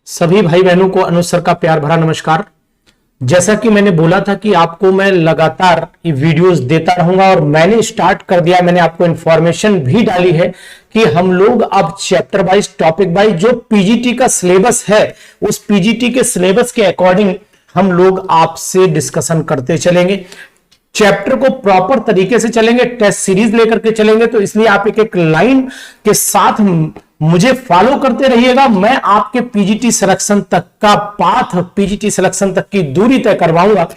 सभी भाई बहनों को अनुज सर का प्यार भरा नमस्कार। जैसा कि मैंने बोला था कि आपको मैं लगातार ये वीडियोस देता रहूंगा और मैंने स्टार्ट कर दिया, मैंने आपको इंफॉर्मेशन भी डाली है कि हम लोग अब चैप्टर वाइज टॉपिक वाइज जो पीजीटी का सिलेबस है उस पीजीटी के सिलेबस के अकॉर्डिंग हम लोग आपसे डिस्कशन करते चलेंगे। चैप्टर को प्रॉपर तरीके से चलेंगे, टेस्ट सीरीज लेकर के चलेंगे, तो इसलिए आप एक एक लाइन के साथ मुझे फॉलो करते रहिएगा। मैं आपके पीजीटी सिलेक्शन तक का पाथ, पीजीटी सिलेक्शन तक की दूरी तय करवाऊंगा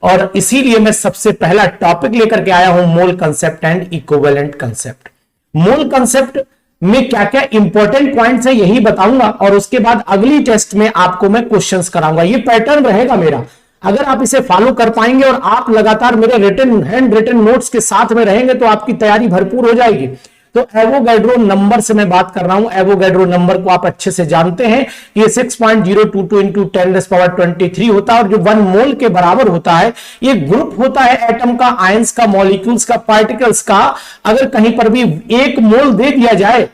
और इसीलिए मैं सबसे पहला टॉपिक लेकर के आया हूं, मोल concept and equivalent concept. Mole concept में क्या क्या इंपॉर्टेंट पॉइंट्स है यही बताऊंगा और उसके बाद अगली टेस्ट में आपको मैं क्वेश्चंस कराऊंगा। ये पैटर्न रहेगा मेरा। अगर आप इसे फॉलो कर पाएंगे और आप लगातार मेरे रिटन हैंड रिटन नोट्स के साथ में रहेंगे तो आपकी तैयारी भरपूर हो जाएगी। तो एवोगैड्रो नंबर से मैं बात कर रहा हूं। एवोगैड्रो नंबर को आप अच्छे से जानते हैं, ये 6.022 इंटू 10⁻23 होता है और जो 1 मोल के बराबर होता है ये ग्रुप होता है एटम का, आयंस का, मॉलिक्यूल्स का, पार्टिकल्स का। अगर कहीं पर भी 1 मोल दे दिया जाए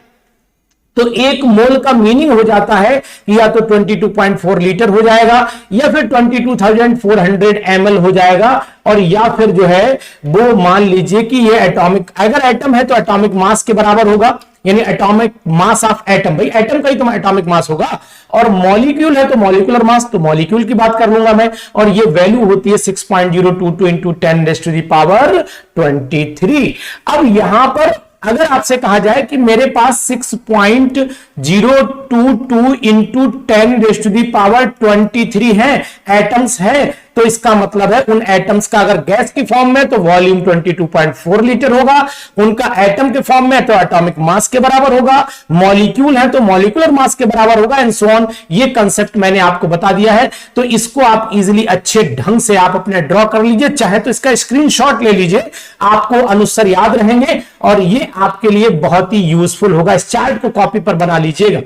तो 1 मोल का मीनिंग हो जाता है कि या तो 22.4 लीटर हो जाएगा या फिर 22,400 ml हो जाएगा और या फिर जो है वो मान लीजिए कि ये एटॉमिक, अगर एटम है तो एटॉमिक मास के बराबर होगा, यानी एटॉमिक मास ऑफ एटम, भाई एटम का ही तो एटॉमिक मास होगा। और मॉलिक्यूल है तो मॉलिक्यूलर मास, तो मॉलिक्यूल की बात कर लूंगा मैं और ये वैल्यू होती है 6.022 इंटू 10⁻23। अब यहां पर अगर आपसे कहा जाए कि मेरे पास 6.022 इंटू 10⁻23 है एटम्स है, तो इसका मतलब है उन एटम्स का अगर गैस की फॉर्म में तो वॉल्यूम 22.4 लीटर होगा, उनका एटम के फॉर्म में तो एटॉमिक मास के बराबर होगा, मॉलिक्यूल है तो मॉलिक्यूलर मास के बराबर होगा एंड सो ऑन। ये कंसेप्ट मैंने आपको बता दिया है, तो इसको आप इजीली अच्छे ढंग से आप अपने ड्रॉ कर लीजिए, चाहे तो इसका स्क्रीनशॉट ले लीजिए, आपको अनुसार याद रहेंगे और ये आपके लिए बहुत ही यूजफुल होगा। इस चार्ट को कॉपी पर बना लीजिएगा।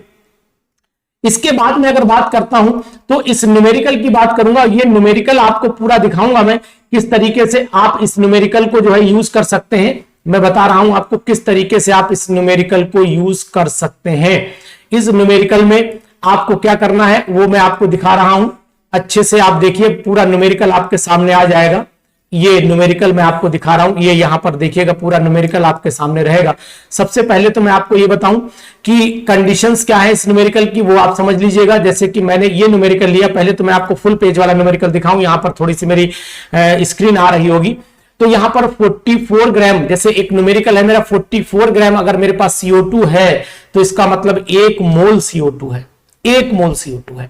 इसके बाद में अगर बात करता हूं तो इस न्यूमेरिकल की बात करूंगा। ये न्यूमेरिकल आपको पूरा दिखाऊंगा मैं किस तरीके से आप इस न्यूमेरिकल को जो है यूज कर सकते हैं। मैं बता रहा हूं आपको किस तरीके से आप इस न्यूमेरिकल को यूज कर सकते हैं। इस न्यूमेरिकल में आपको क्या करना है वो मैं आपको दिखा रहा हूं, अच्छे से आप देखिए, पूरा न्यूमेरिकल आपके सामने आ जाएगा। ये न्यूमेरिकल मैं आपको दिखा रहा हूं, ये यहां पर देखिएगा, पूरा न्यूमेरिकल आपके सामने रहेगा। सबसे पहले तो मैं आपको ये बताऊं कि कंडीशंस क्या है इस न्यूमेरिकल की, वो आप समझ लीजिएगा। जैसे कि मैंने ये न्यूमेरिकल लिया, पहले तो मैं आपको फुल पेज वाला न्यूमेरिकल दिखाऊं। यहां पर थोड़ी सी मेरी स्क्रीन आ रही होगी, तो यहां पर 44 ग्राम, जैसे एक न्यूमेरिकल है मेरा 44 ग्राम, अगर मेरे पास CO2 है तो इसका मतलब 1 मोल CO2 है, 1 मोल CO2 है।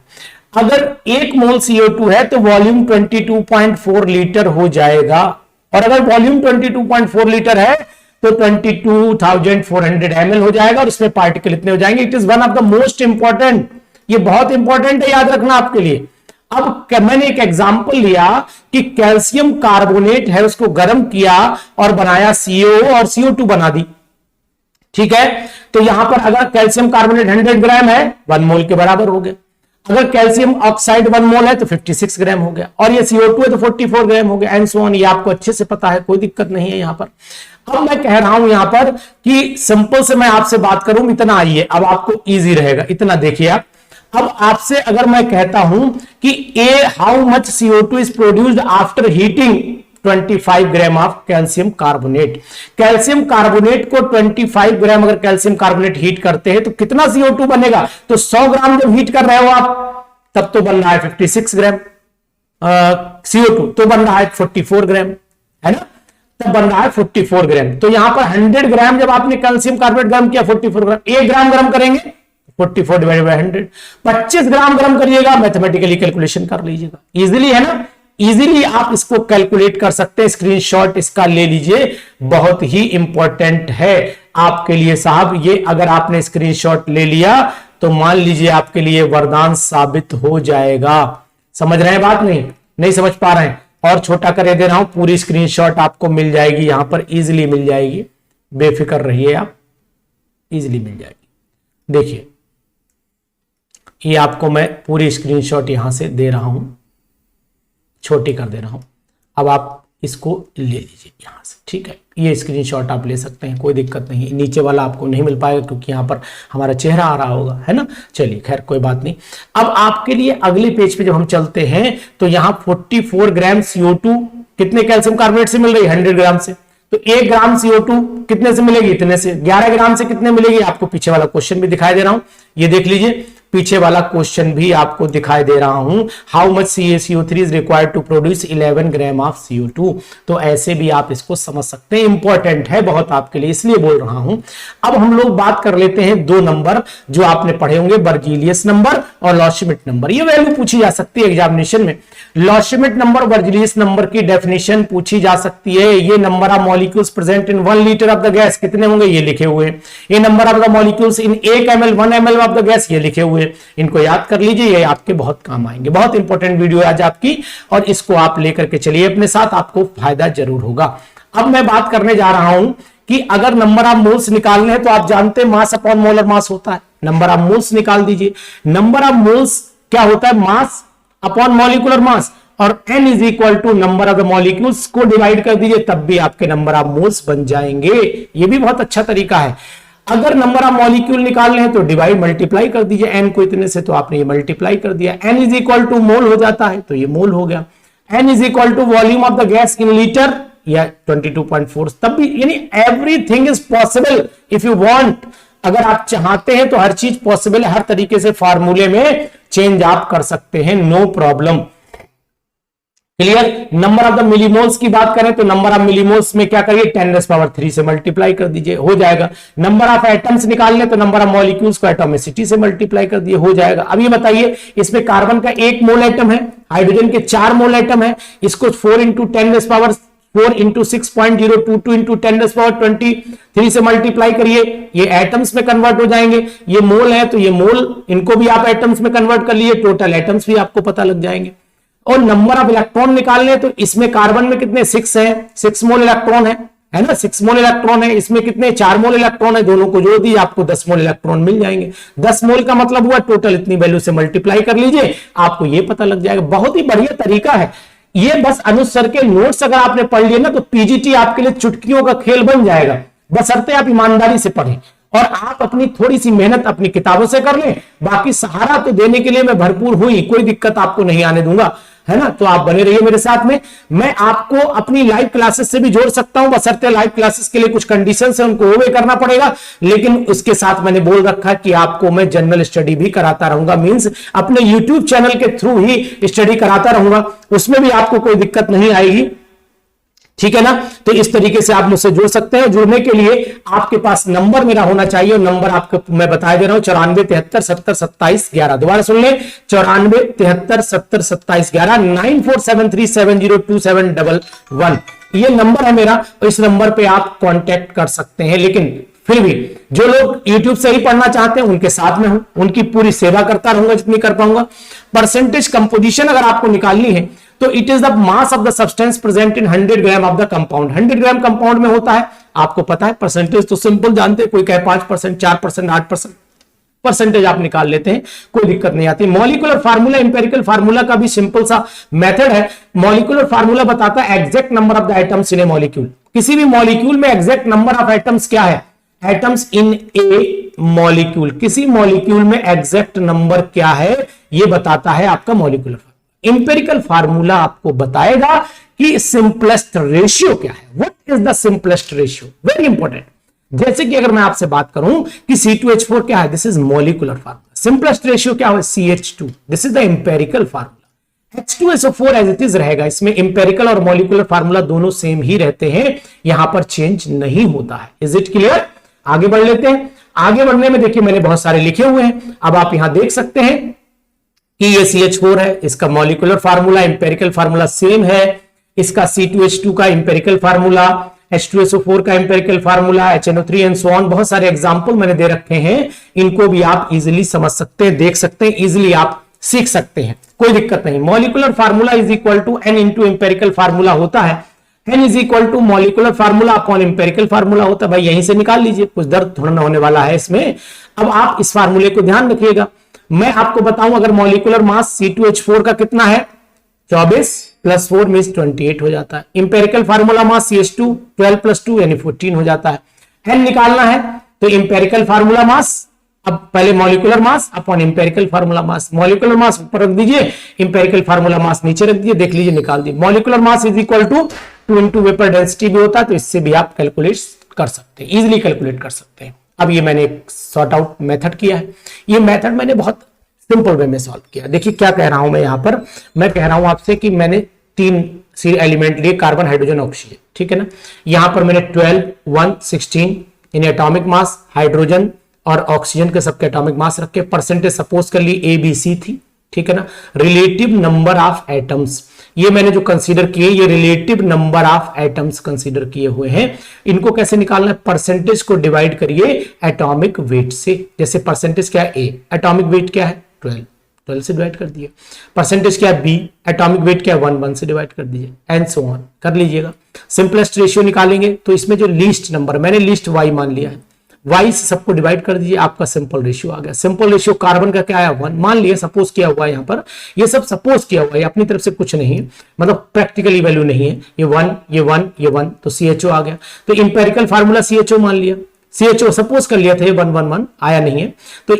अगर 1 मोल CO2 है तो वॉल्यूम 22.4 लीटर हो जाएगा, और अगर वॉल्यूम 22.4 लीटर है तो 22,400 ml हो जाएगा और इसमें पार्टिकल इतने हो जाएंगे। It is one of the most important, ये बहुत इंपॉर्टेंट है, याद रखना आपके लिए। अब मैंने एक एग्जांपल लिया कि कैल्शियम कार्बोनेट है, उसको गर्म किया और बनाया CO और CO2 बना दी, ठीक है। तो यहां पर अगर कैल्शियम कार्बोनेट 100 ग्राम है 1 मोल के बराबर हो गया, अगर कैल्शियम ऑक्साइड 1 मोल है तो 56 ग्राम हो गया, और ये CO2 है तो 44 ग्राम हो गया एंड सो ऑन। ये आपको अच्छे से पता है, कोई दिक्कत नहीं है यहां पर। अब मैं कह रहा हूं यहां पर कि सिंपल से मैं आपसे बात करूं, इतना आइए, अब आपको इजी रहेगा, इतना देखिए आप। अब आपसे अगर मैं कहता हूं कि how much CO2 is produced after heating 25 gram of calcium carbonate. Calcium carbonate को 25 ग्राम अगर कैल्शियम कार्बोनेट हीट करते हैं तो कितना CO2 बनेगा? तो 100 ग्राम जब हीट कर रहे हो आप तब तो बन रहा है 56 ग्राम CO2, तो बन रहा है 44 ग्राम, है ना, तब बन रहा है 44 ग्राम। तो यहां पर 100 ग्राम जब आपने कैल्शियम कार्बोनेट गर्म किया 44 ग्राम, 1 ग्राम गर्म करेंगे 44 डिवाइडेड बाय 100, 25 ग्राम गर्म करिएगा, मैथमेटिकली कैलकुलेशन कर लीजिएगा, इजीली, है ना, इजीली आप इसको कैलकुलेट कर सकते हैं। स्क्रीनशॉट इसका ले लीजिए, बहुत ही इंपॉर्टेंट है आपके लिए साहब। ये अगर आपने स्क्रीनशॉट ले लिया तो मान लीजिए आपके लिए वरदान साबित हो जाएगा। समझ रहे हैं बात? नहीं समझ पा रहे हैं? और छोटा कर दे रहा हूं, पूरी स्क्रीनशॉट आपको मिल जाएगी यहां पर, इजीली मिल जाएगी, बेफिक्र रहिए आप, इजीली मिल जाएगी। देखिए ये आपको मैं पूरी स्क्रीनशॉट यहां से दे रहा हूं, छोटी कर दे रहा हूं। अब आप इसको ले लीजिए यहां से, ठीक है। ये स्क्रीनशॉट आप ले सकते हैं, कोई दिक्कत नहीं है। नीचे वाला आपको नहीं मिल पाएगा क्योंकि यहाँ पर हमारा चेहरा आ रहा होगा, है ना। चलिए खैर कोई बात नहीं। अब आपके लिए अगले पेज पे जब हम चलते हैं तो यहाँ 44 ग्राम CO2 कितने कैल्शियम कार्बोनेट से मिल रही है? 100 ग्राम से। तो 1 ग्राम CO2 कितने से मिलेगी? इतने से। 11 ग्राम से कितने मिलेगी? आपको पीछे वाला क्वेश्चन भी दिखाई दे रहा हूं, ये देख लीजिए, पीछे वाला क्वेश्चन भी आपको दिखाई दे रहा हूं। How much CaCO3 is required to produce 11 gram of CO2। तो ऐसे भी आप इसको समझ सकते हैं, इंपॉर्टेंट है बहुत आपके लिए, इसलिए बोल रहा हूं। अब हम लोग बात कर लेते हैं 2 नंबर जो आपने पढ़े होंगे, बर्जीलियस नंबर और लॉशमिट नंबर। ये वैल्यू पूछी जा सकती है एग्जामिनेशन में। लॉशमिट नंबर, बर्जीलियस नंबर की डेफिनेशन पूछी जा सकती है। ये number of molecules present in 1 litre of the gas कितने होंगे? ये लिखे हुए। ये number of the molecules in 1 ml 1 ml of the gas, ये लिखे हुए। इनको याद कर लीजिए, ये आपके बहुत काम आएंगे। बहुत इंपॉर्टेंट वीडियो है आज आपकी, और इसको आप लेकर के चलिए अपने साथ, आपको फायदा जरूर होगा। अब मैं बात करने जा रहा हूं कि अगर नंबर ऑफ मोल्स निकालने हैं तो आप जानते हैं मास अपॉन मोलर मास होता है। नंबर ऑफ मोल्स निकाल दीजिए। नंबर ऑफ मोल्स क्या होता है? मास अपॉन मॉलिक्यूलर मास, और n is equal to number of the molecules को डिवाइड कर दीजिए, तब भी आपके नंबर ऑफ मोल्स बन जाएंगे। ये भी बहुत अच्छा तरीका है। अगर नंबर ऑफ मॉलिक्यूल निकालने हैं तो डिवाइड मल्टीप्लाई कर दीजिए, n को इतने से, तो आपने ये मल्टीप्लाई कर दिया। n is equal to mole हो जाता है, तो ये मोल हो गया। n is equal to volume of the gas in litre, या 22.4, तब भी, यानी everything is possible if you want. अगर आप चाहते हैं तो हर चीज पॉसिबल है, हर तरीके से फार्मूले में चेंज आप कर सकते हैं, no problem. Clear. Number of the millimoles की बात करें तो नंबर ऑफ मिलीमोल्स में क्या करिए? 10⁻³ से मल्टीप्लाई कर दीजिए, हो जाएगा। नंबर ऑफ एटम्स निकालने तो नंबर ऑफ मॉलिक्यूल्स को एटोमिसिटी से मल्टीप्लाई कर दिए, हो जाएगा। अब ये बताइए, इसमें कार्बन का 1 मोल एटम है, हाइड्रोजन के 4 मोल एटम है, इसको 4 × 6.022 × 10⁻23 से मल्टीप्लाई करिए, ये एटम्स में कन्वर्ट हो जाएंगे। ये मोल है तो ये मोल, इनको भी आप एटम्स में कन्वर्ट कर लीजिए, टोटल एटम्स भी आपको पता लग जाएंगे। और नंबर ऑफ इलेक्ट्रॉन निकालने तो इसमें कार्बन में कितने? 6 है, 6 मोल इलेक्ट्रॉन है ना, 6 मोल इलेक्ट्रॉन है। इसमें कितने? 4 मोल इलेक्ट्रॉन है, दोनों को जोड़ दीजिए, आपको 10 मोल इलेक्ट्रॉन मिल जाएंगे। 10 मोल का मतलब हुआ टोटल इतनी वैल्यू से मल्टीप्लाई कर लीजिए, आपको ये पता लग जाएगा। बहुत ही बढ़िया तरीका है ये। बस अनुसार के नोट्स अगर आपने पढ़ लिए ना तो पीजीटी आपके लिए चुटकियों का खेल बन जाएगा, बशर्ते आप ईमानदारी से पढ़ें और आप अपनी थोड़ी सी मेहनत अपनी किताबों से कर लें। बाकी सहारा तो देने के लिए मैं भरपूर हुई, कोई दिक्कत आपको नहीं आने दूंगा, है ना। तो आप बने रहिए मेरे साथ में। मैं आपको अपनी लाइव क्लासेस से भी जोड़ सकता हूं, बशर्ते लाइव क्लासेस के लिए कुछ कंडीशंस है, उनको ओवे करना पड़ेगा। लेकिन उसके साथ मैंने बोल रखा कि आपको मैं जनरल स्टडी भी कराता रहूंगा, मींस अपने यूट्यूब चैनल के थ्रू ही स्टडी कराता रहूंगा, उसमें भी आपको कोई दिक्कत नहीं आएगी, ठीक है ना। तो इस तरीके से आप मुझसे जुड़ सकते हैं। जुड़ने के लिए आपके पास नंबर मेरा होना चाहिए, और नंबर आपको मैं बता दे रहा हूं 94 73 70 27 11। दोबारा सुन लें, 94 73 70 27 11, 9473702711। ये नंबर है मेरा, और इस नंबर पे आप कांटेक्ट कर सकते हैं। लेकिन फिर भी जो लोग YouTube से ही पढ़ना चाहते हैं उनके साथ में हूं, उनकी पूरी सेवा करता रहूंगा जितनी कर पाऊंगा। परसेंटेज कंपोजिशन अगर आपको निकालनी है तो it is the mass of the substance present in 100 gram of the compound. 100 gram compound में होता है, आपको पता है। परसेंटेज तो सिंपल जानते हैं, कोई कहे 5%, 4%, 8%, परसेंटेज आप निकाल लेते हैं, कोई दिक्कत नहीं आती। मॉलिक्यूलर फार्मूला, इंपेरिकल फार्मूला का भी सिंपल सा मेथड है। मॉलिक्यूलर फार्मूला बताता है exact number of the atoms in A molecule. किसी भी मॉलिक्यूल में एग्जैक्ट नंबर ऑफ एटम्स क्या है? Atoms in A molecule. किसी मॉलिक्यूल में एग्जैक्ट नंबर क्या है ये बताता है आपका मॉलिक्यूलर फार्मूला। इंपेरिकल फार्मूला आपको बताएगा कि सिंपलेस्ट रेशियो क्या है। What is the simplest ratio? Very important. जैसे कि अगर मैं आपसे बात करूं कि C2H4 क्या है, this is molecular formula. Simplest ratio क्या है? CH2, this is the empirical formula. H2SO4 as it is रहेगा। इसमें इंपेरिकल और मॉलिक्यूलर फार्मूला दोनों सेम ही रहते हैं, यहां पर चेंज नहीं होता है। Is it clear? आगे बढ़ लेते हैं। आगे बढ़ने में देखिए मैंने बहुत सारे लिखे हुए हैं, अब आप यहां देख सकते हैं कि ये CH4 है, इसका molecular formula empirical formula same है। इसका C2H2 का इंपेरिकल फार्मूला, H2SO4 का empirical formula, HNO3 and so on. बहुत सारे एग्जांपल मैंने दे रखे हैं, इनको भी आप इजीली समझ सकते हैं, देख सकते हैं, इजीली आप सीख सकते हैं, कोई दिक्कत नहीं। Molecular formula is equal to n into empirical formula होता है। n is equal to molecular formula upon empirical formula होता है। भाई यहीं से निकाल लीजिए, कुछ दर्द थोड़ा ना होने वाला है इसमें। अब आप इस फार्मूले को ध्यान रखिएगा। मैं आपको बताऊं, अगर मॉलिक्यूलर मास C2H4 का कितना है 24, +4 मीन्स 28 हो जाता है। इंपेरिकल फार्मूला मास CH2 12 + 2 यानी 14 हो जाता है। n निकालना है तो इंपेरिकल फार्मूला मास, अब पहले molecular mass upon empirical formula mass, molecular mass ऊपर रख दीजिए, इंपेरिकल फार्मूला मास नीचे रख दीजिए, देख लीजिए निकाल दिए। Molecular mass is equal to 2 into vapour density भी होता है, तो इससे भी आप कैलकुलेट कर सकते हैं, इजिली कैलकुलेट कर सकते हैं। अब ये मैंने एक सॉर्ट आउट मेथड किया है, ये मेथड मैंने बहुत सिंपल वे में सॉल्व किया। देखिए क्या कह रहा हूं मैं यहां पर, मैं कह रहा हूं आपसे कि मैंने 3 एलिमेंट लिए, कार्बन, हाइड्रोजन, ऑक्सीजन, ठीक है ना। यहां पर मैंने 12 1 16 इन एटॉमिक मास, हाइड्रोजन और ऑक्सीजन के सबके एटॉमिक मास रख के परसेंटेज सपोज कर ली ABC थी, ठीक है ना। रिलेटिव नंबर ऑफ एटम्स, ये मैंने जो कंसीडर किए, ये relative number of atoms consider किए हुए हैं। इनको कैसे निकालना है, परसेंटेज को डिवाइड करिए एटॉमिक वेट से। जैसे परसेंटेज क्या है A, एटॉमिक वेट क्या है 12 से डिवाइड कर दिए। परसेंटेज क्या है B, एटॉमिक वेट क्या है 1 से डिवाइड कर दीजिए, एंड सो ऑन कर लीजिएगा। सिंपलेस्ट रेशियो निकालेंगे तो इसमें जो लीस्ट नंबर, मैंने लीस्ट Y मान लिया है, Y से सबको डिवाइड कर दीजिए, आपका सिंपल रेशियो आ गया। सिंपल रेशियो कार्बन का क्या आया 1 मान लिया, सपोज किया हुआ है यहाँ पर, ये सब सपोज किया हुआ है, अपनी तरफ से कुछ नहीं है, मतलब प्रैक्टिकली वैल्यू नहीं है। ये 1 ये 1 ये 1 तो CHO आ गया। तो इंपेरिकल फार्मूला CHO मान लिया, CHO सपोज कर लिया था, ये 1 1 1 आया नहीं है, तो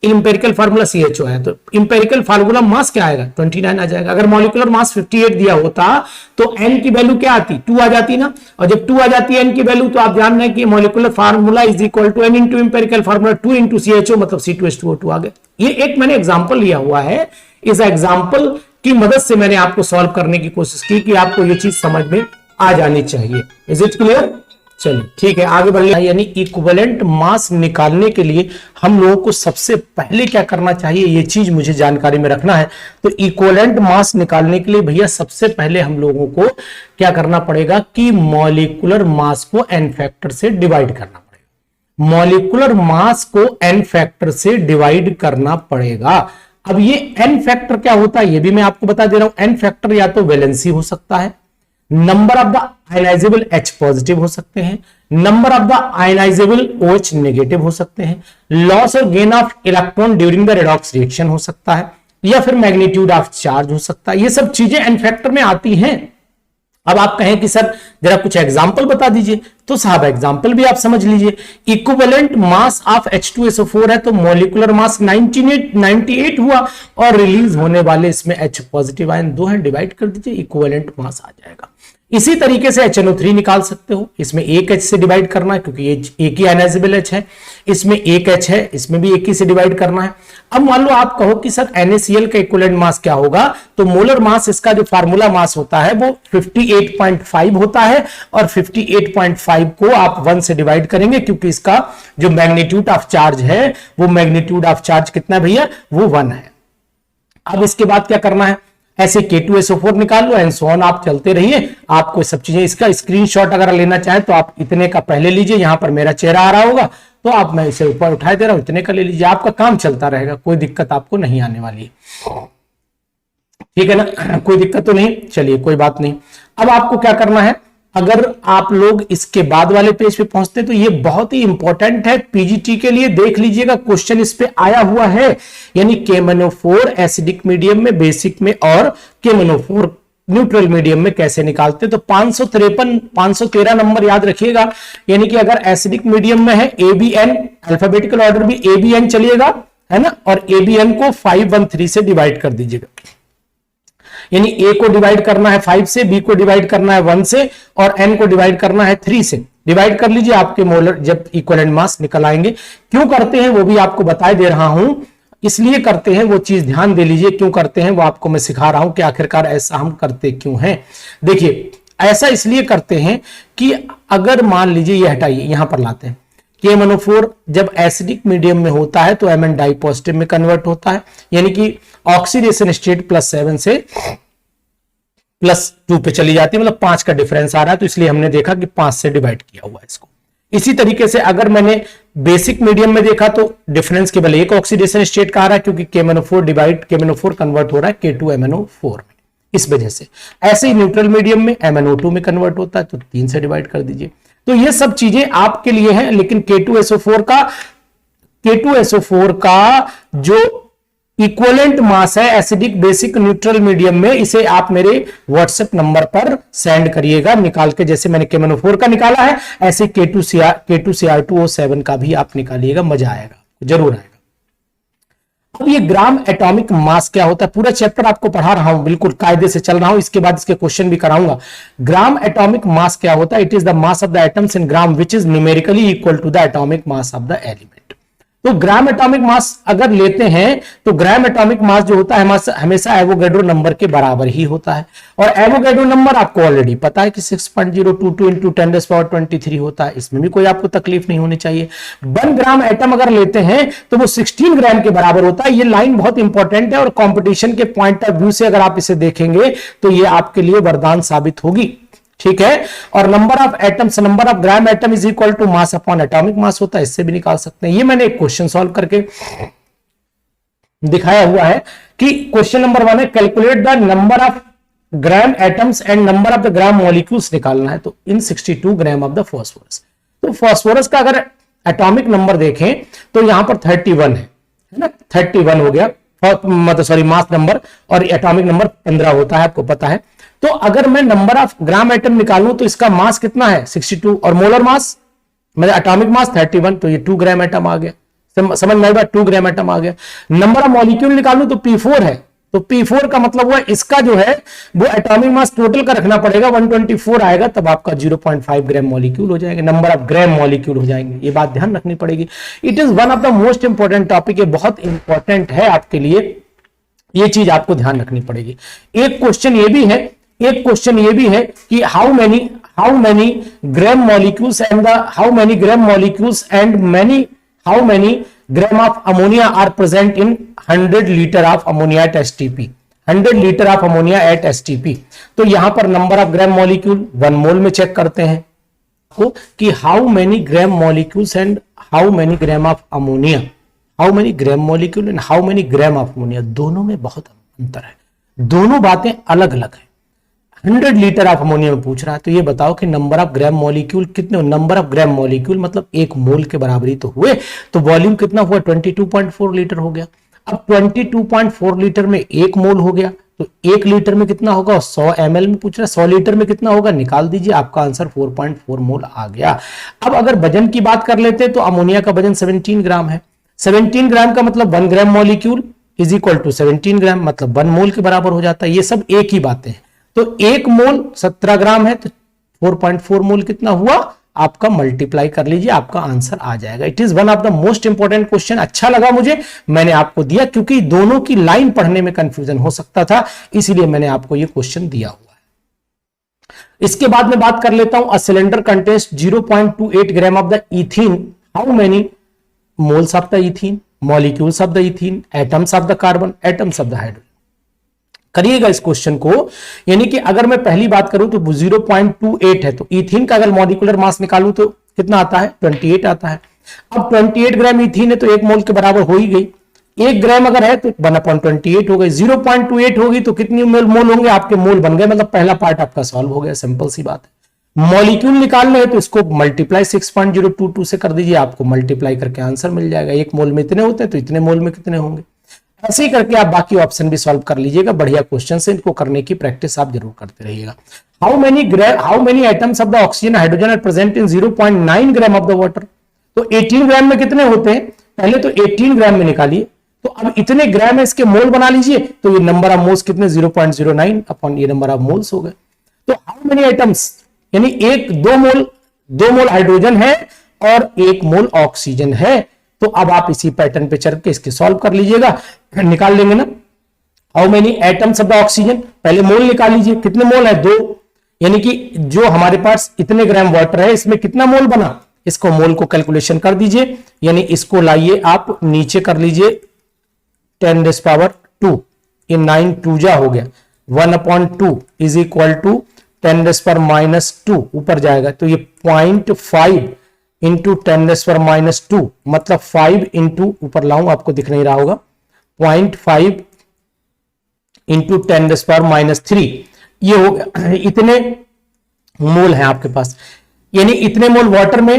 इंपेरिकल फार्मूला CHO है, तो इंपेरिकल फार्मूला मास क्या आएगा 29 आ जाएगा। अगर मॉलिक्यूलर मास 58 दिया होता तो n की वैल्यू क्या आती 2 आ जाती ना, और जब 2 आ जाती है n की वैल्यू तो आप जान रहे हैं कि molecular formula is equal to n into empirical formula 2 into CHO, मतलब C2H2O2 आ गया। ये एक मैंने एग्जांपल लिया हुआ है, इस एग्जांपल की मदद से मैंने आपको सॉल्व करने की कोशिश की कि आपको ये चीज समझ में आ जानी चाहिए। Is it clear? चलिए ठीक है, आगे बढ़िए। यानी इक्विवेलेंट मास निकालने के लिए हम लोगों को सबसे पहले क्या करना चाहिए, ये चीज मुझे जानकारी में रखना है। तो इक्विवेलेंट मास निकालने के लिए भैया सबसे पहले हम लोगों को क्या करना पड़ेगा कि मॉलिक्यूलर मास को n फैक्टर से डिवाइड करना पड़ेगा। मॉलिक्यूलर मास को n फैक्टर से डिवाइड करना पड़ेगा। अब ये n फैक्टर क्या होता है ये भी मैं आपको बता दे रहा हूं। n फैक्टर या तो वैलेंसी हो सकता है, number of the ionizable H positive हो सकते हैं, number of the ionizable OH negative हो सकते हैं, लॉस और gain of electron during the redox reaction हो सकता है, या फिर मैग्नीट्यूड ऑफ चार्ज हो सकता है। ये सब चीजें n फैक्टर में आती हैं। अब आप कहें कि सर जरा कुछ एग्जांपल बता दीजिए, तो साहब एग्जांपल भी आप समझ लीजिए। इक्विवेलेंट मास ऑफ H2SO4 है तो मॉलिक्यूलर मास 98 हुआ, और रिलीज होने वाले इसमें H पॉजिटिव आयन 2 है, डिवाइड कर दीजिए, इक्विवेलेंट मास आ जाएगा। इसी तरीके से HNO3 निकाल सकते हो, इसमें एक H से डिवाइड करना है क्योंकि ये एक ही आयनाइजेबल H है, इसमें एक H है, इसमें भी एक ही से डिवाइड करना है। अब मान लो आप कहो कि सर NaCl का इक्विवेलेंट मास क्या होगा, तो मोलर मास इसका जो फार्मूला मास होता है वो 58.5 होता है, और 58.5 को आप 1 से डिवाइड करेंगे क्योंकि इसका जो मैग्नीट्यूड ऑफ चार्ज है वो मैग्नीट्यूड ऑफ चार्ज कितना भैया वो 1 है। अब इसके बाद क्या करना है, ऐसे K2SO4 निकाल लो एंड सो ऑन, आप चलते रहिए। आपको सब चीजें, इसका स्क्रीनशॉट अगर लेना चाहे तो आप इतने का पहले लीजिए, यहां पर मेरा चेहरा आ रहा होगा तो आप, मैं इसे ऊपर उठाए दे रहा हूं, इतने का ले लीजिए, आपका काम चलता रहेगा, कोई दिक्कत आपको नहीं आने वाली है, ठीक है ना, कोई दिक्कत तो नहीं। चलिए कोई बात नहीं। अब आपको क्या करना है, अगर आप लोग इसके बाद वाले पेज पे पहुंचते तो ये बहुत ही इंपॉर्टेंट है पीजीटी के लिए, देख लीजिएगा क्वेश्चन इस पे आया हुआ है। यानी KMnO4 एसिडिक मीडियम में, बेसिक में, और KMnO4 न्यूट्रल मीडियम में कैसे निकालते, तो 513 नंबर याद रखिएगा। यानी कि अगर एसिडिक मीडियम में है ABN, अल्फाबेटिकल ऑर्डर भी ABN चलिएगा, है ना, और ABN को 513 से डिवाइड कर दीजिएगा। यानी A को डिवाइड करना है 5 से, B को डिवाइड करना है 1 से, और N को डिवाइड करना है 3 से। डिवाइड कर लीजिए, आपके मोलर जब इक्विवेलेंट मास निकल आएंगे। क्यों करते हैं वो भी आपको बता दे रहा हूं, इसलिए करते हैं, वो चीज ध्यान दे लीजिए क्यों करते हैं, वो आपको मैं सिखा रहा हूं कि आखिरकार ऐसा हम करते क्यों हैं। देखिए ऐसा इसलिए करते हैं कि अगर मान लीजिए, ये हटाइए, यहां पर लाते हैं, KMnO4 जब एसिडिक मीडियम में होता है तो Mn डाई पॉजिटिव में कन्वर्ट होता है, यानी कि ऑक्सीडेशन स्टेट +7 से +2 पे चली जाती है, मतलब 5 का डिफरेंस आ रहा है, तो इसलिए हमने देखा कि 5 से डिवाइड किया हुआ है इसको। इसी तरीके से अगर मैंने बेसिक मीडियम में देखा तो डिफरेंस केवल एक ऑक्सीडेशन स्टेट का आ रहा है, क्योंकि KMnO4 कन्वर्ट हो रहा है K2MnO4 में, इस वजह से। ऐसे ही न्यूट्रल मीडियम में MnO2 में कन्वर्ट होता है, तो 3 से डिवाइड कर दीजिए। तो ये सब चीजें आपके लिए हैं, लेकिन K2SO4 का जो इक्विवेलेंट मास है एसिडिक, बेसिक, न्यूट्रल, मीडियम में। इसे आप मेरे व्हाट्सएप नंबर पर सेंड करिएगा निकाल के, जैसे मैंने KMnO4 का निकाला है ऐसे K2Cr2O7 का भी आप निकालिएगा, मजा आएगा, जरूर आएगा। अब ये ग्राम एटॉमिक मास क्या होता है, पूरा चैप्टर आपको पढ़ा रहा हूं, बिल्कुल कायदे से चल रहा हूं, इसके बाद इसके क्वेश्चन भी कराऊंगा। ग्राम एटॉमिक मास क्या होता है? It is the mass of the atoms in gram which is numerically equal to the atomic mass of the element. तो ग्राम एटॉमिक मास अगर लेते हैं तो ग्राम एटॉमिक मास जो होता है हमेशा एवोगैड्रो नंबर के बराबर ही होता है, और एवोगैड्रो नंबर आपको ऑलरेडी पता है कि 6.022 इंटू 10⁻23 होता है, इसमें भी कोई आपको तकलीफ नहीं होनी चाहिए। 1 ग्राम एटम अगर लेते हैं तो वो 16 ग्राम के बराबर होता है। ये लाइन बहुत इंपॉर्टेंट है और कंपटीशन के पॉइंट ऑफ व्यू से अगर आप इसे देखेंगे तो ये आपके लिए वरदान साबित होगी, ठीक है। और number of atoms, number of gram atom is equal to mass upon atomic mass होता है, इससे भी निकाल सकते हैं। ये मैंने एक क्वेश्चन सॉल्व करके दिखाया हुआ है कि क्वेश्चन नंबर 1 है calculate the number of gram atoms and number of the gram molecules निकालना है, तो इन 62 ग्राम ऑफ द फास्फोरस। तो फास्फोरस का अगर एटॉमिक नंबर देखें तो यहां पर 31 है ना, 31 हो गया, मतलब सॉरी मास नंबर, और एटॉमिक नंबर 15 होता है, आपको पता है। तो अगर मैं नंबर ऑफ ग्राम एटम निकालूं तो इसका मास कितना है 62, और मोलर मास मतलब एटॉमिक मास 31, तो ये 2 ग्राम एटम आ गया, समझ में आएगा, 2 ग्राम एटम आ गया। नंबर ऑफ मॉलिक्यूल निकालूं तो P4 है, तो P4 का मतलब हुआ इसका जो है वो एटॉमिक मास टोटल का रखना पड़ेगा, 124 आएगा, तब आपका 0.5 ग्राम मॉलिक्यूल हो जाएंगे, नंबर ऑफ ग्राम मॉलिक्यूल हो जाएंगे। ये बात ध्यान रखनी पड़ेगी। It is one of the most important topic, ये बहुत इंपॉर्टेंट है आपके लिए, ये चीज आपको ध्यान रखनी पड़ेगी। एक क्वेश्चन ये भी है कि how many gram molecules and how many gram of ammonia are present in 100 litre of ammonia at STP, 100 litre of ammonia at STP. तो यहां पर number of gram molecule 1 mole में चेक करते हैं को कि how many gram molecules and how many gram of ammonia, how many gram molecule and how many gram of ammonia, दोनों में बहुत अंतर है, दोनों बातें अलग अलग है। 100 लीटर ऑफ अमोनिया में पूछ रहा है, तो ये बताओ कि नंबर ऑफ ग्राम मॉलिक्यूल कितने, नंबर ऑफ ग्राम मॉलिक्यूल मतलब 1 मोल के बराबरी तो हुए, तो वॉल्यूम कितना हुआ 22.4 लीटर हो गया। अब 22.4 लीटर में 1 मोल हो गया, तो 1 लीटर में कितना होगा 100 ml में पूछ रहा है, 100 लीटर में कितना होगा निकाल दीजिए, आपका आंसर 4.4 मोल आ गया। अब अगर वजन की बात कर लेते हैं तो अमोनिया का वजन 17 ग्राम है, 17 ग्राम का मतलब 1 gram molecule is equal to 17 gram, मतलब 1 मोल के बराबर हो जाता है। ये सब एक ही बातें हैं। तो 1 मोल 17 ग्राम है, तो 4.4 मोल कितना हुआ आपका, मल्टीप्लाई कर लीजिए, आपका आंसर आ जाएगा। It is one of the most important question, अच्छा लगा मुझे, मैंने आपको दिया, क्योंकि दोनों की लाइन पढ़ने में कंफ्यूजन हो सकता था, इसीलिए मैंने आपको ये क्वेश्चन दिया हुआ है। इसके बाद में बात कर लेता हूं, a cylinder contains 0.28 gram of the ethene, how many moles of the ethene, molecules of the ethene, atoms of the carbon, atoms of the hydrogen. करिएगा इस क्वेश्चन को, यानी कि अगर मैं पहली बात करूं तो 0.28 है, तो इथीन का अगर मॉलिक्यूलर मास निकालूं तो कितना आता है 28 आता है। अब 28 ग्राम इथीन है तो 1 मोल के बराबर हो ही गई, 1 ग्राम अगर है तो 1/28 हो गई, 0.28 होगी तो कितनी मोल होंगे आपके, मोल बन गए, मतलब पहला पार्ट आपका सॉल्व हो गया, सिंपल सी बात है। मॉलिक्यूल निकालना है तो इसको मल्टीप्लाई 6.022 से कर दीजिए, आपको मल्टीप्लाई करके आंसर मिल जाएगा। 1 मोल में इतने होते हैं तो इतने मोल में कितने होंगे, ऐसे ही करके आप बाकी ऑप्शन भी सॉल्व कर लीजिएगा। बढ़िया क्वेश्चन से, इनको करने की प्रैक्टिस आप जरूर करते रहिएगा। How many atoms of the oxygen hydrogen are present in 0.9 gram of the water, तो 18 ग्राम में कितने होते हैं, पहले तो 18 ग्राम में निकालिए, तो अब इतने ग्राम है इसके मोल बना लीजिए, तो ये नंबर ऑफ मोल्स कितने 0.09 अपॉन ये नंबर ऑफ मोल्स हो गए। तो हाउ मेनी एटम्स, यानी 2 मोल हाइड्रोजन है और 1 मोल ऑक्सीजन है। तो अब आप इसी पैटर्न पे चल के इसके सॉल्व कर लीजिएगा, निकाल लेंगे ना। How many atoms of the oxygen, पहले मोल निकाल लीजिए, कितने मोल है 2, यानी कि जो हमारे पास इतने ग्राम वाटर है इसमें कितना मोल बना, इसको मोल को कैलकुलेशन कर दीजिए, यानी इसको लाइए आप नीचे कर लीजिए 10⁻², इन 9 2 जा हो गया, 1/2 इज इक्वल टू 10⁻², ऊपर जाएगा तो ये 0.5 इंटू 10⁻², मतलब 5 इंटू, ऊपर लाऊं आपको दिख नहीं रहा होगा, 0.5 इंटू 10⁻³ ये हो गया, इतने मोल हैं आपके पास। यानी इतने मोल वाटर में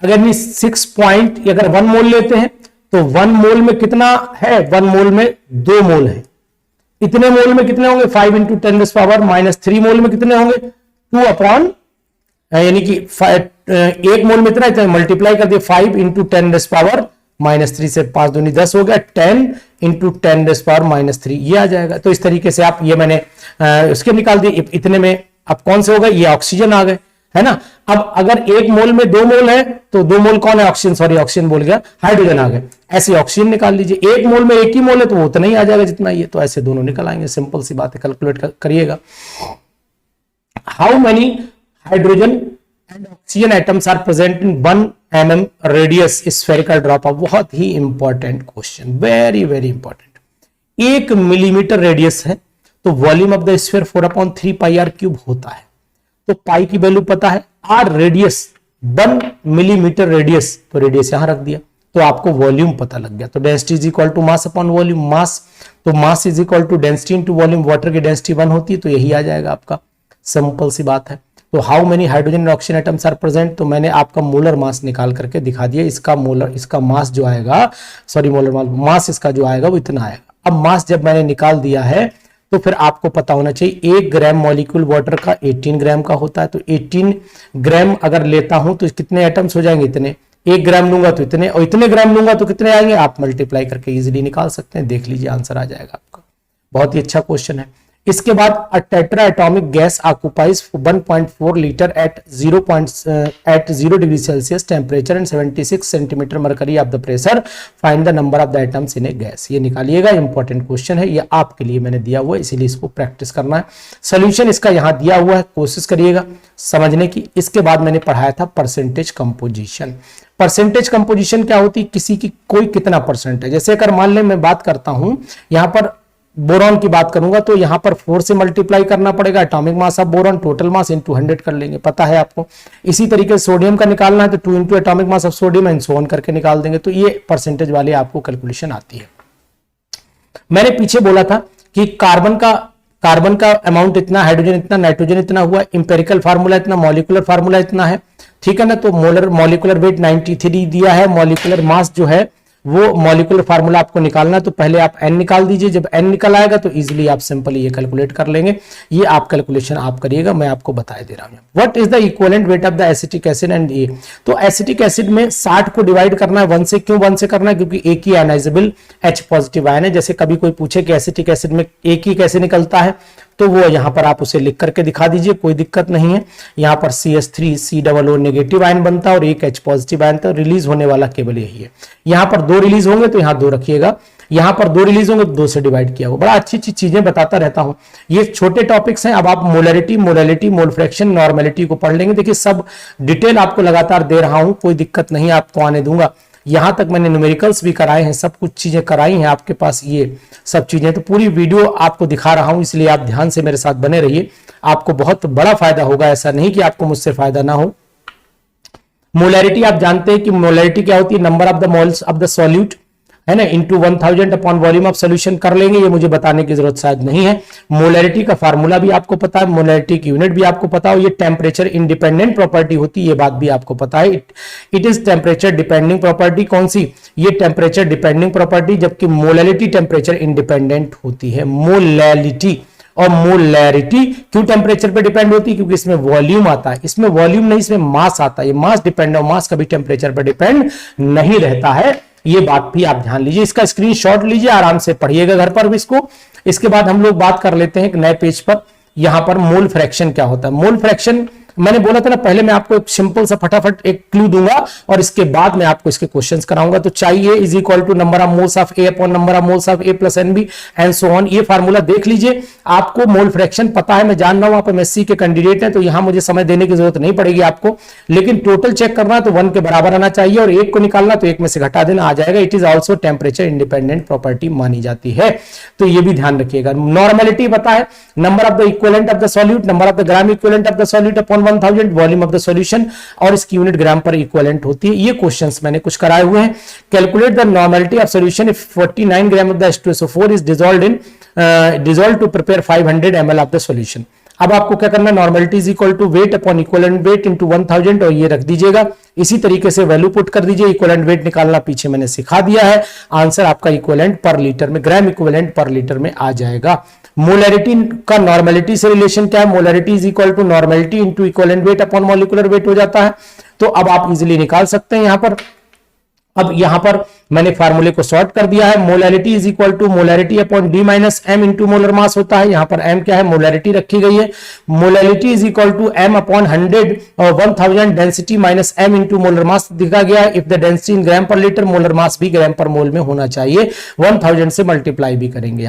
अगर 6 पॉइंट, अगर 1 मोल लेते हैं तो 1 मोल में कितना है, 1 मोल में 2 मोल है, इतने मोल में कितने होंगे 5 इंटू 10⁻³ मोल में कितने होंगे 2 अपॉन, यानी कि 1 मोल में इतना मल्टीप्लाई कर दिया 5 इंटू 10⁻³ से 5 दूनी 10 हो गया, 10 इंटू 10⁻³ ये आ जाएगा। तो इस तरीके से आप ये मैंने उसके निकाल दिए, इतने में अब कौन से हो गए, ये ऑक्सीजन आ गए, है ना। अब अगर 1 मोल में 2 मोल है तो 2 मोल कौन है, ऑक्सीजन, सॉरी ऑक्सीजन बोल गया, हाइड्रोजन आ गए। ऐसे ऑक्सीजन निकाल लीजिए, 1 मोल में 1 ही मोल है तो वो उतना ही आ जाएगा जितना ये, तो ऐसे दोनों निकल आएंगे, सिंपल सी बात है, कैलकुलेट करिएगा। How many hydrogen and oxygen atoms are present in 1 mm radius spherical drop of, बहुत ही important question, very very important. 1 millimetre radius है तो volume of the sphere 4/3 πr³ होता है, तो पाई की वैल्यू पता है, आर रेडियस 1 मिलीमीटर रेडियस, तो रेडियस यहां रख दिया तो आपको वॉल्यूम पता लग गया। तो density is equal to mass upon volume, mass, तो mass is equal to density into volume, water की डेंसिटी 1 होती है तो यही आ जाएगा आपका, सिंपल सी बात है। तो how many hydrogen and oxygen atoms are present, तो मैंने आपका मोलर मास निकाल करके दिखा दिया, इसका मास जो आएगा, सॉरी मोलर मास इसका जो आएगा वो इतना आएगा। अब मास जब मैंने निकाल दिया है तो फिर आपको पता होना चाहिए 1 ग्राम मॉलिक्यूल वाटर का 18 ग्राम का होता है, तो 18 ग्राम अगर लेता हूं तो कितने एटम्स हो जाएंगे, इतने, 1 ग्राम लूंगा तो इतने, और इतने ग्राम लूंगा तो कितने आएंगे, आप मल्टीप्लाई करके इजीली निकाल सकते हैं, देख लीजिए आंसर आ जाएगा आपका। बहुत ही अच्छा क्वेश्चन है। इसके बाद a tetra atomic gas occupies 1.4 litre at 0 degree Celsius temperature and 76 centimetre mercury of the pressure, find the number of the atoms in a gas. ये निकालिएगा, इंपॉर्टेंट क्वेश्चन है, ये आपके लिए मैंने दिया हुआ है, इसीलिए इसको प्रैक्टिस करना है। सोल्यूशन इसका यहां दिया हुआ है, कोशिश करिएगा समझने की। इसके बाद मैंने पढ़ाया था परसेंटेज कंपोजिशन। परसेंटेज कंपोजिशन क्या होती है, किसी की कोई कितना परसेंट है, जैसे अगर मान लें मैं बात करता हूं यहां पर बोरॉन की बात करूंगा तो यहां पर 4 से मल्टीप्लाई करना पड़ेगा, atomic mass of boron, total mass into 100 कर लेंगे, पता है आपको। इसी तरीके से सोडियम का निकालना है तो 2 into atomic mass of sodium and so on करके निकाल देंगे, तो ये परसेंटेज वाली आपको कैलकुलेशन आती है। मैंने पीछे बोला था कि कार्बन का अमाउंट इतना, हाइड्रोजन इतना, नाइट्रोजन इतना हुआ, इंपेरिकल फार्मूला इतना, मॉलिक्यूलर फार्मूला इतना है, ठीक है ना। तो मॉलिक्यूलर वेट 93 दिया है, मॉलिक्यूलर मास जो है वो मॉलिक्यूलर फार्मूला आपको निकालना है, तो पहले आप n निकाल दीजिए, जब n निकल आएगा तो इजीली आप सिंपली ये कैलकुलेट कर लेंगे। ये आप कैलकुलेशन आप करिएगा, मैं आपको बता दे रहा हूं। What is the equivalent weight of the acetic acid and A, तो एसिटिक एसिड में 60 को डिवाइड करना है 1 से, क्यों 1 से करना है, क्योंकि एक ही आयनाइजेबल H पॉजिटिव आयन है। जैसे कभी कोई पूछे कि एसिटिक एसिड में एक ही कैसे निकलता है, तो वो यहां पर आप उसे लिख करके दिखा दीजिए, कोई दिक्कत नहीं है। यहां पर CH3 COO नेगेटिव आयन बनता है और एक H पॉजिटिव आयन, तो रिलीज होने वाला केवल यही है। यहां पर 2 रिलीज होंगे तो यहां 2 रखिएगा, यहां पर 2 रिलीज होंगे तो 2 से डिवाइड किया होगा। बड़ा अच्छी अच्छी चीजें बताता रहता हूं, ये छोटे टॉपिक्स हैं। अब आप molarity, molality, mole fraction, normality को पढ़ लेंगे। देखिए सब डिटेल आपको लगातार दे रहा हूं, कोई दिक्कत नहीं आपको आने दूंगा। यहां तक मैंने न्यूमेरिकल्स भी कराए हैं, सब कुछ चीजें कराई हैं आपके पास, ये सब चीजें, तो पूरी वीडियो आपको दिखा रहा हूं, इसलिए आप ध्यान से मेरे साथ बने रहिए, आपको बहुत बड़ा फायदा होगा, ऐसा नहीं कि आपको मुझसे फायदा ना हो। मोलैरिटी आप जानते हैं कि मोलैरिटी क्या होती है, number of the moles of the solute, है ना, into 1000 upon volume of solution कर लेंगे, ये मुझे बताने की जरूरत शायद नहीं है। मोलैरिटी का फार्मूला भी आपको पता है, मोलैरिटी की यूनिट भी आपको पता है, ये टेम्परेचर इंडिपेंडेंट प्रॉपर्टी होती है, ये बात भी आपको पता है। It is temperature depending property, कौन सी, ये टेम्परेचर डिपेंडिंग प्रॉपर्टी, जबकि मोलैलिटी टेम्परेचर इंडिपेंडेंट होती है। मोलैलिटी और मोलैरिटी क्यों टेम्परेचर पे डिपेंड होती है, क्योंकि इसमें वॉल्यूम आता है, इसमें वॉल्यूम नहीं, इसमें मास आता है, ये मास डिपेंड है, मास कभी टेम्परेचर पर डिपेंड नहीं रहता है, ये बात भी आप ध्यान लीजिए। इसका स्क्रीनशॉट लीजिए, आराम से पढ़िएगा घर पर भी इसको। इसके बाद हम लोग बात कर लेते हैं एक नए पेज पर, यहां पर मोल फ्रैक्शन क्या होता है। मोल फ्रैक्शन मैंने बोला था ना, पहले मैं आपको एक सिंपल सा फटाफट एक क्लू दूंगा और इसके बाद मैं आपको इसके क्वेश्चंस कराऊंगा। तो चाहिए is equal to number of moles of A upon number of moles of A plus NB and so on, ये फार्मूला देख लीजिए। आपको मोल फ्रैक्शन पता है, मैं जान रहा हूं आप एमएससी के कैंडिडेट हैं, तो यहां मुझे समय देने की जरूरत नहीं पड़ेगी आपको, लेकिन टोटल चेक करना तो 1 के बराबर आना चाहिए और 1 को निकालना तो 1 में से घटा देना, आ जाएगा। It is also temperature independent property मानी जाती है, तो ये भी ध्यान रखिएगा। नॉर्मेलिटी पता है, number of the equivalent of the solute, number of the gram equivalent of the solute upon 1000 volume of the solution, और इसकी यूनिट ग्राम पर इक्विवेलेंट होती है। ये क्वेश्चंस मैंने कुछ कराए हुए हैं। Calculate the normality of solution if 49 gram of the H2SO4 is dissolved to prepare 500 ml of the solution. अब आपको क्या करना है, normality is equal to weight upon equivalent weight into 1000 और ये रख दीजिएगा। इसी तरीके से वैल्यू पुट कर दीजिए, इक्विवेलेंट वेट निकालना पीछे मैंने सिखा दिया है। आंसर आपका इक्विवेलेंट पर लीटर में, ग्राम इक्विवेलेंट पर लीटर में आ जाएगा। मोलैरिटी का नॉर्मेलिटी से रिलेशन क्या है, molarity is equal to normality into equivalent weight upon molecular weight हो जाता है। तो अब आप इजीली निकाल सकते हैं यहां पर। अब यहां पर मैंने फार्मूले को सॉर्ट कर दिया है, molarity is equal to molarity upon D minus M into molar mass होता है। यहां पर एम क्या है, मोलैरिटी रखी गई है। Molarity is equal to M upon 100 और 1000 density minus M into molar mass दिखा गया है। If the density in gram per litre, molar mass भी ग्राम पर मोल में होना चाहिए। 1000 से मल्टीप्लाई भी करेंगे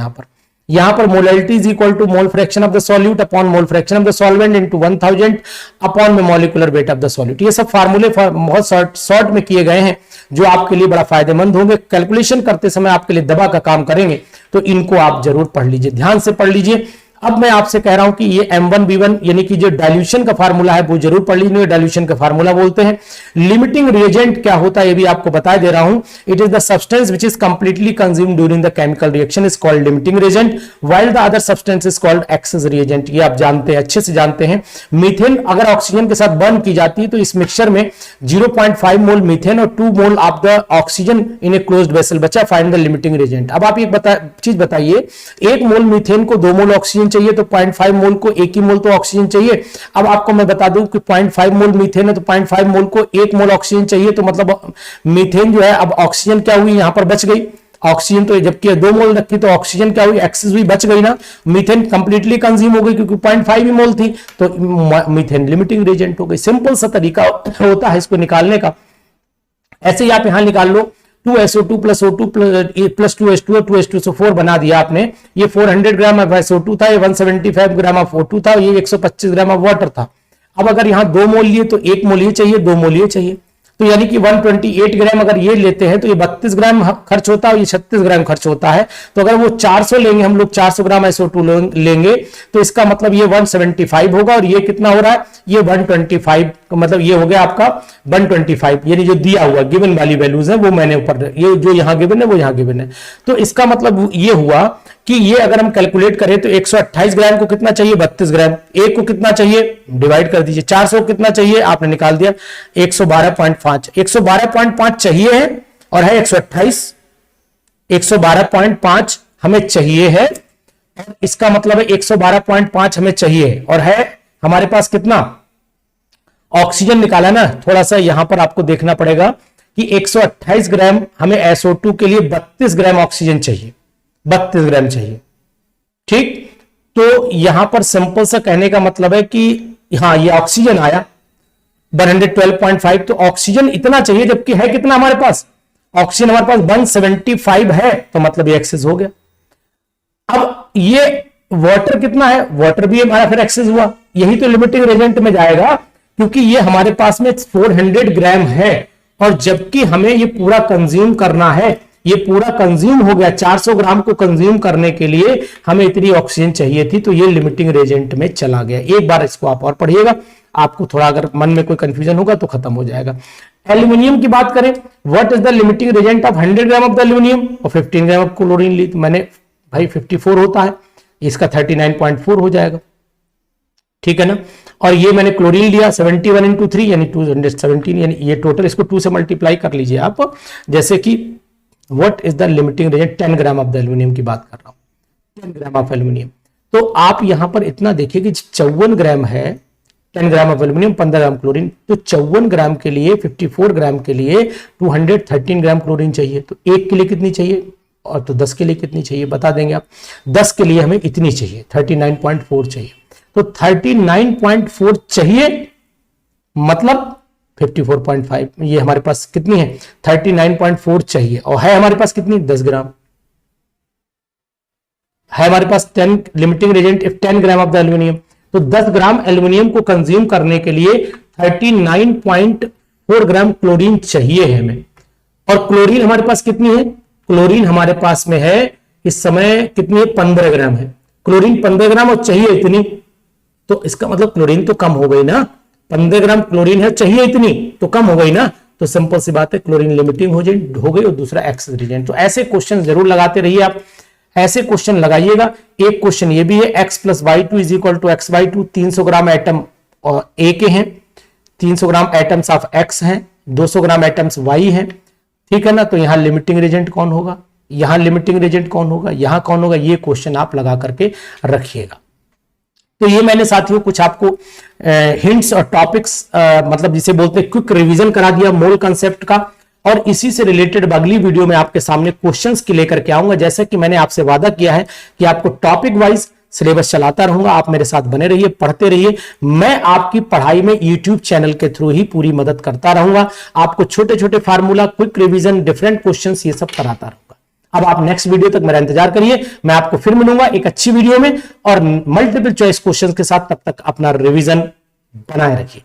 यहां पर molarity is equal to mole fraction of the solute upon mole fraction of the solvent into 1000 upon में molecular weight of the solute. ये सब फार्मूले बहुत शॉर्ट में किए गए हैं जो आपके लिए बड़ा फायदेमंद होंगे। कैलकुलेशन करते समय आपके लिए दबा का काम करेंगे, तो इनको आप जरूर पढ़ लीजिए, ध्यान से पढ़ लीजिए। अब मैं आपसे कह रहा हूं कि ये M1B1 यानी कि जो डाइल्यूशन का फार्मूला है वो जरूर पढ़ लीजिए। डाइल्यूशन का फार्मूला बोलते हैं। लिमिटिंग रिएजेंट क्या होता है ये भी आपको बता दे रहा हूं। It is the substance which is completely consumed during the chemical reaction is called limiting reagent, while the other substance is called access reagent. ये आप जानते हैं, अच्छे से जानते हैं। मीथेन अगर ऑक्सीजन के साथ बर्न की जाती है तो इस मिक्सचर में 0.5 मोल मीथेन और 2 mole of the oxygen in a closed vessel बचा। Find the limiting reagent. अब आप एक चीज बताइए, 1 मोल मीथेन को 2 मोल ऑक्सीजन चाहिए तो 0.5 मोल को 1 ही मोल तो ऑक्सीजन चाहिए। अब आपको मैं बता दूं कि 0.5 मोल मीथेन है तो 0.5 मोल को 1 मोल ऑक्सीजन चाहिए, तो मतलब मीथेन जो है, अब ऑक्सीजन क्या हुई यहां पर बच गई ऑक्सीजन, तो जबकि 2 मोल रखी तो ऑक्सीजन क्या हुई, एक्सेस हुई, बच गई ना। मीथेन कंप्लीटली कंज्यूम हो गई क्योंकि 0.5 ही मोल थी, तो मीथेन लिमिटिंग रिएजेंट हो गई। सिंपल सा तरीका होता है इसको निकालने का। ऐसे ही आप यहां निकाल लो, 2SO2 plus O2 plus 2H2 और 2H2 से 4 बना दिया आपने। ये 400 ग्राम ऑफ SO2 था, ये 175 ग्राम ऑफ O2 था, ये 125 ग्राम ऑफ वाटर था। अब अगर यहां 2 मोल लिए तो 1 मोल ये चाहिए, 2 मोल ये चाहिए, तो यानी कि 128 ग्राम अगर ये लेते हैं तो ये 32 ग्राम खर्च होता है और ये 36 ग्राम खर्च होता है। तो अगर वो 400 लेंगे हम लोग, 400 ग्राम SO2 लेंगे तो इसका मतलब ये 175 होगा और ये कितना हो रहा है, ये 125, मतलब ये हो गया आपका 125, यानी जो दिया हुआ गिवन वाली वैल्यूज है वो मैंने ऊपर, ये जो यहां गिवन है वो यहां गिवन है। तो इसका मतलब ये हुआ कि ये अगर हम कैलकुलेट करें तो 128 ग्राम को कितना चाहिए, 32 ग्राम। एक को कितना चाहिए, डिवाइड कर दीजिए। 400 को कितना चाहिए, आपने निकाल दिया 112.5। 112.5 चाहिए है और है 128, 112.5 हमें चाहिए है, और इसका मतलब है 112.5 हमें चाहिए और है हमारे पास कितना, ऑक्सीजन निकाला ना। थोड़ा सा यहां पर आपको देखना पड़ेगा कि 128 ग्राम हमें SO2 के लिए 32 ग्राम ऑक्सीजन चाहिए, 32 ग्राम चाहिए, ठीक। तो यहां पर सिंपल सा कहने का मतलब है कि हाँ ये ऑक्सीजन आया 112.5, तो ऑक्सीजन इतना चाहिए, जबकि है कितना हमारे पास, ऑक्सीजन हमारे पास 175 है, तो मतलब ये एक्सेस हो गया। अब ये वाटर कितना है, वाटर भी हमारा फिर एक्सेस हुआ, यही तो लिमिटिंग रिएजेंट में जाएगा, क्योंकि ये हमारे पास में 400 ग्राम है और जबकि हमें ये पूरा कंज्यूम करना है, ये पूरा कंज्यूम हो गया। 400 ग्राम को कंज्यूम करने के लिए हमें इतनी ऑक्सीजन चाहिए थी, तो ये लिमिटिंग रिएजेंट में चला गया। एक बार इसको आप और पढ़िएगा, आपको थोड़ा अगर मन में कोई कंफ्यूजन होगा तो खत्म हो जाएगा। एल्यूमिनियम की बात करें, what is the limiting reagent of 100 gram of the aluminium और 15 ग्राम ऑफ क्लोरीन ली, तो मैंने भाई 54 होता है, इसका 39.4 हो जाएगा, ठीक है ना। और ये मैंने क्लोरीन लिया 71 इंटू 3 यानी 217, यानी ये टोटल, इसको 2 से मल्टीप्लाई कर लीजिए आप। जैसे कि what is the limiting reagent, 10 gram of the aluminium की बात कर रहा हूं, 10 ग्राम ऑफ एल्यूमिनियम। तो आप यहां पर इतना देखिए कि 54 ग्राम है, 10 gram of aluminium, 15 gram chlorine, तो 54 ग्राम के लिए, 54 ग्राम के लिए 213 ग्राम क्लोरीन चाहिए। तो एक के लिए कितनी चाहिए, और तो 10 के लिए कितनी चाहिए बता देंगे आप। 10 के लिए हमें इतनी चाहिए, 39.4 चाहिए। तो 39.4 चाहिए, मतलब 54.5, ये हमारे पास कितनी है, 39.4 चाहिए, और है हमारे पास कितनी, 10 ग्राम है हमारे पास। 10 limiting reagent if 10 gram of the aluminium, तो 10 ग्राम एल्यूमिनियम को कंज्यूम करने के लिए 39.4 ग्राम क्लोरीन चाहिए है हमें। और क्लोरीन हमारे पास कितनी है, क्लोरीन हमारे पास में है इस समय कितनी है, 15 ग्राम है। क्लोरीन 15 ग्राम और चाहिए इतनी, तो इसका मतलब क्लोरीन तो कम हो गई ना, 15 ग्राम क्लोरीन है, चाहिए इतनी तो कम हो गई ना। तो सिंपल सी बात है, क्लोरीन लिमिटिंग हो गई और दूसरा एक्सेस रिएजेंट। तो ऐसे क्वेश्चन जरूर लगाते रहिए आप। ऐसे क्वेश्चन लगाइएगा। एक क्वेश्चन ये भी है, x plus Y two is equal to X Y two. 300 gram atom A के हैं, 300 ग्राम एटम्स ऑफ x हैं, 200 ग्राम एटम्स y हैं, ठीक है ना। तो यहां लिमिटिंग रिएजेंट कौन होगा, यहां लिमिटिंग रिएजेंट कौन होगा, यहां कौन होगा, ये क्वेश्चन आप लगा करके रखिएगा। तो ये मैंने साथियों कुछ आपको हिंट्स और टॉपिक्स मतलब जिसे बोलते हैं क्विक रिवीजन करा दिया मोल कंसेप्ट का, और इसी से रिलेटेड अगली वीडियो में आपके सामने क्वेश्चंस की लेकर के आऊंगा। जैसे कि मैंने आपसे वादा किया है कि आपको टॉपिक वाइज सिलेबस चलाता रहूंगा, आप मेरे साथ बने रहिए, पढ़ते रहिए। मैं आपकी पढ़ाई में यूट्यूब चैनल के थ्रू ही पूरी मदद करता रहूंगा, आपको छोटे छोटे formula, quick revision, different questions, ये सब कराता रहूंगा। अब आप नेक्स्ट वीडियो तक मेरा इंतजार करिए, मैं आपको फिर मिलूंगा एक अच्छी वीडियो में और मल्टीपल चॉइस क्वेश्चन के साथ। तब तक अपना रिवीजन बनाए रखिए।